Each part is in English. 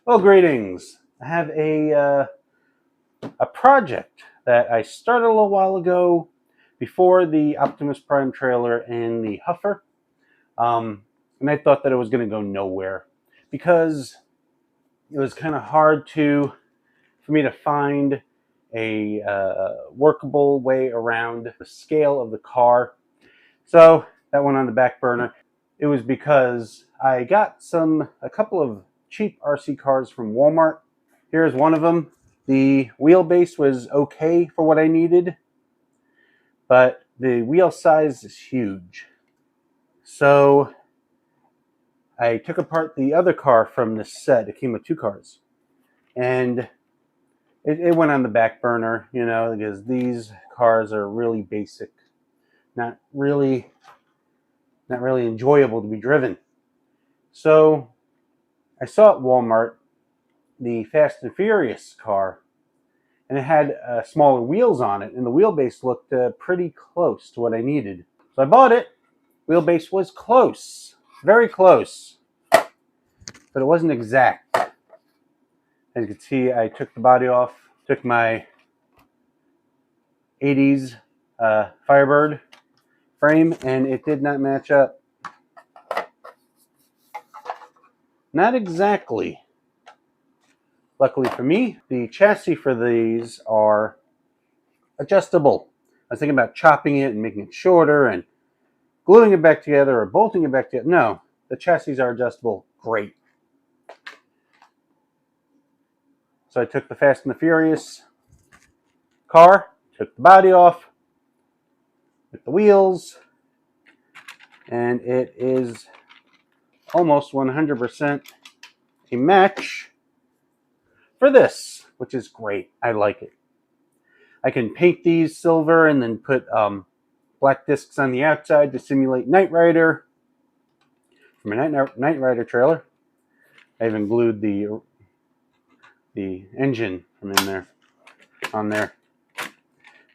Well, greetings. I have a project that I started a little while ago before the Optimus Prime trailer and the Huffer, and I thought that it was going to go nowhere because it was kind of hard for me to find a workable way around the scale of the car. So that went on the back burner. It was because I got a couple of cheap RC cars from Walmart. Here's one of them. The wheelbase was okay for what I needed, but the wheel size is huge. So I took apart the other car from this set. It came with two cars. And it went on the back burner, because these cars are really basic, not really enjoyable to be driven. So I saw at Walmart the Fast and Furious car, and it had smaller wheels on it, and the wheelbase looked pretty close to what I needed. So I bought it. Wheelbase was close, very close, but it wasn't exact. As you can see, I took the body off, took my 80s Firebird frame, and it did not match up. Not exactly. Luckily for me, the chassis for these are adjustable. I was thinking about chopping it and making it shorter and gluing it back together or bolting it back together. No, the chassis are adjustable. Great. So I took the Fast and the Furious car, took the body off with the wheels, and it is almost 100% a match for this, which is great. I like it. I can paint these silver and then put black discs on the outside to simulate Knight Rider from a Knight Rider trailer. I even glued the engine from in there on there.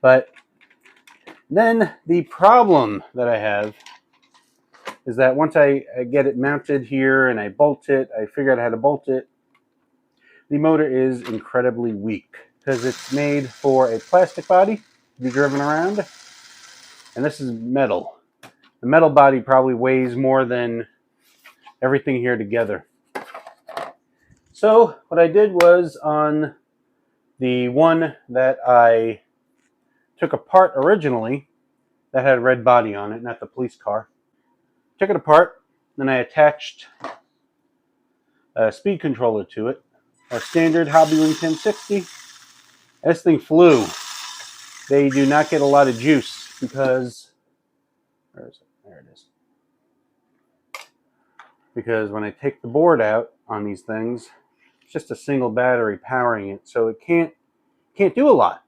But then the problem that I have is that once I get it mounted here and I bolt it, I figure out how to bolt it, the motor is incredibly weak because it's made for a plastic body to be driven around, and this is metal. The metal body probably weighs more than everything here together. So what I did was, on the one that I took apart originally, that had a red body on it, not the police car, took it apart, then I attached a speed controller to it, a standard Hobbywing 1060. This thing flew. They do not get a lot of juice because, where is it? There it is. Because when I take the board out on these things, it's just a single battery powering it, so it can't do a lot.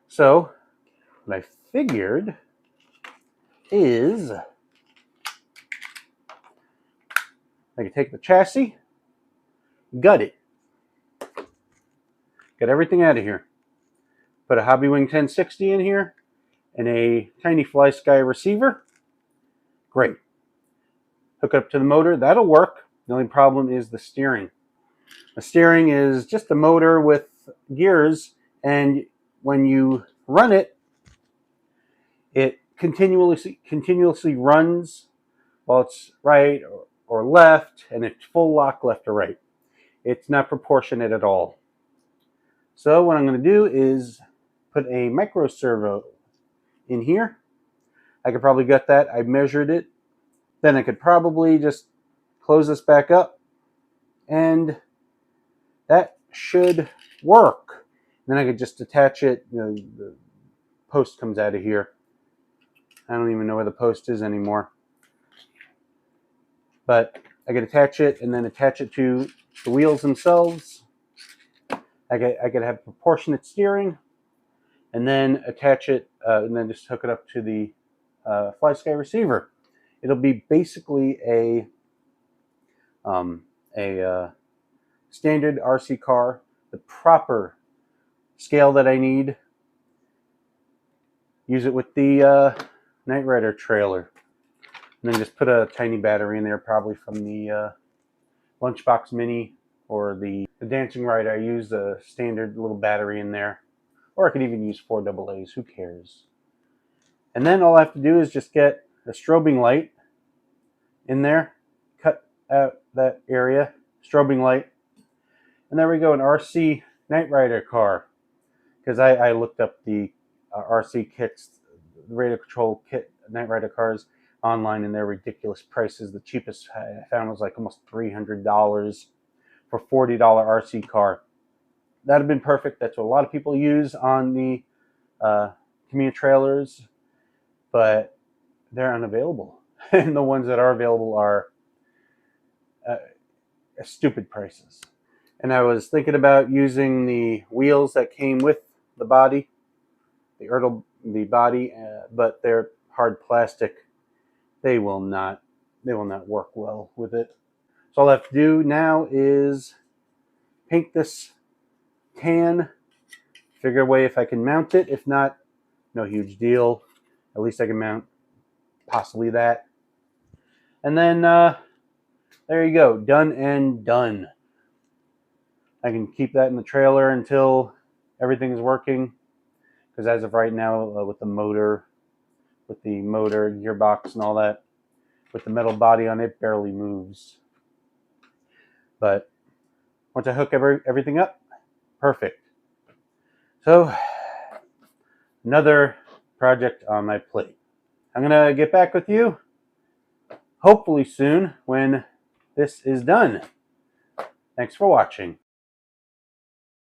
So what I figured is I could take the chassis, gut it, get everything out of here, put a Hobbywing 1060 in here, and a tiny Fly Sky receiver. Great. Hook it up to the motor. That'll work. The only problem is the steering. The steering is just a motor with gears, and when you run it, it continuously runs while it's right or left, and it's full lock left or right. It's not proportionate at all. So what I'm going to do is put a micro servo in here. I could probably gut that. I measured it. Then I could probably just close this back up, and that should work. Then I could just attach it. The post comes out of here. I don't even know where the post is anymore. But I could attach it and then attach it to the wheels themselves. I could have proportionate steering, and then attach it, and then just hook it up to the Fly Sky receiver. It'll be basically a standard RC car, the proper scale that I need. Use it with the Knight Rider trailer, and then just put a tiny battery in there, probably from the Lunchbox Mini or the Dancing Ride, I use a standard little battery in there. Or I could even use 4AA's, who cares? And then all I have to do is just get a strobing light in there, cut out that area, strobing light, and there we go, an RC Night Rider car. Because I looked up the RC kits, the radio control kit Night Rider cars online, and they're ridiculous prices. The cheapest I found was like almost $300 for $40 RC car. That'd have been perfect. That's what a lot of people use on the Tamiya trailers, but they're unavailable. And the ones that are available are stupid prices. And I was thinking about using the wheels that came with the body, the body, but they're hard plastic. They will not work well with it. So all I have to do now is paint this tan, figure a way if I can mount it. If not, no huge deal. At least I can mount possibly that. And then there you go, done and done. I can keep that in the trailer until everything is working, because as of right now, with the motor, gearbox and all that, with the metal body on it, barely moves. But once I hook everything up, perfect. So another project on my plate. I'm gonna get back with you hopefully soon when this is done. Thanks for watching.